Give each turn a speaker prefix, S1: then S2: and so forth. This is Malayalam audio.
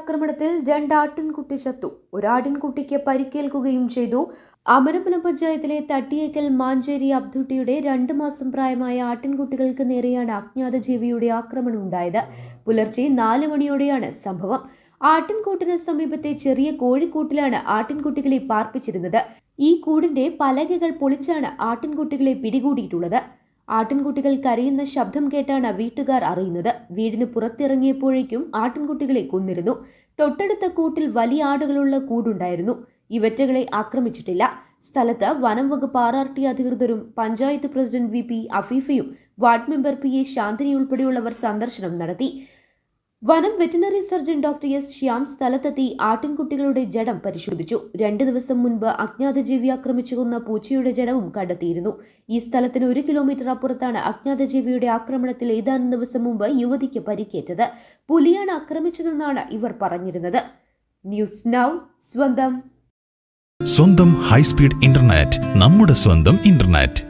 S1: ആക്രമണത്തിൽ 2 ആട്ടിൻകുട്ടി ചത്തു. ഒരു ആട്ടിൻകുട്ടിക്ക് പരിക്കേൽക്കുകയും ചെയ്തു. അമരമ്പലം പഞ്ചായത്തിലെ തട്ടിയേക്കൽ മാഞ്ചേരി അബ്ദുട്ടിയുടെ 2 മാസം പ്രായമായ ആട്ടിൻകുട്ടികൾക്ക് നേരെയാണ് അജ്ഞാത ജീവിയുടെ ആക്രമണം ഉണ്ടായത്. പുലർച്ചെ 4 മണിയോടെയാണ് സംഭവം. ആട്ടിൻകൂട്ടിന് സമീപത്തെ ചെറിയ കോഴിക്കൂട്ടിലാണ് ആട്ടിൻകുട്ടികളെ പാർപ്പിച്ചിരുന്നത്. ഈ കൂടിന്റെ പലകകൾ പൊളിച്ചാണ് ആട്ടിൻകുട്ടികളെ പിടികൂടിയിട്ടുള്ളത്. ആട്ടിൻകുട്ടികൾ കരയുന്ന ശബ്ദം കേട്ടാണ് വീട്ടുകാർ അറിയുന്നത്. വീടിന് പുറത്തിറങ്ങിയപ്പോഴേക്കും ആട്ടിൻകുട്ടികളെ കൊന്നിരുന്നു. തൊട്ടടുത്ത കൂട്ടിൽ വലിയ ആടുകളുള്ള കൂടുണ്ടായിരുന്നു. ഇവറ്റകളെ ആക്രമിച്ചിട്ടില്ല. സ്ഥലത്ത് വനം വകുപ്പ് RRT അധികൃതരും പഞ്ചായത്ത് പ്രസിഡന്റ് VP അഫീഫയും വാർഡ് മെമ്പർ PA ശാന്തിനി ഉൾപ്പെടെയുള്ളവർ സന്ദർശനം നടത്തി. വനം veterinary surgeon doctor S Shyam സ്ഥലത്തെത്തി ആട്ടിൻകുട്ടികളുടെ ജഡം പരിശോധിച്ചു. 2 ദിവസം മുൻപ് അജ്ഞാത ജീവി ആക്രമിച്ചു കൊന്ന പൂച്ചയുടെ ജഡവും കണ്ടെത്തിയിരുന്നു. ഈ സ്ഥലത്തിന് 1 കിലോമീറ്റർ അപ്പുറത്താണ് അജ്ഞാത ജീവിയുടെ ആക്രമണത്തിൽ ഏതാനും ദിവസം മുമ്പ് യുവതിക്ക് പരിക്കേറ്റത്. പുലിയാണ് ആക്രമിച്ചതെന്നാണ് ഇവർ പറഞ്ഞിരുന്നത്. ന്യൂസ് നൗ സ്വന്തം
S2: ഹൈസ്പീഡ് ഇന്റർനെറ്റ്, നമ്മുടെ സ്വന്തം ഇന്റർനെറ്റ്.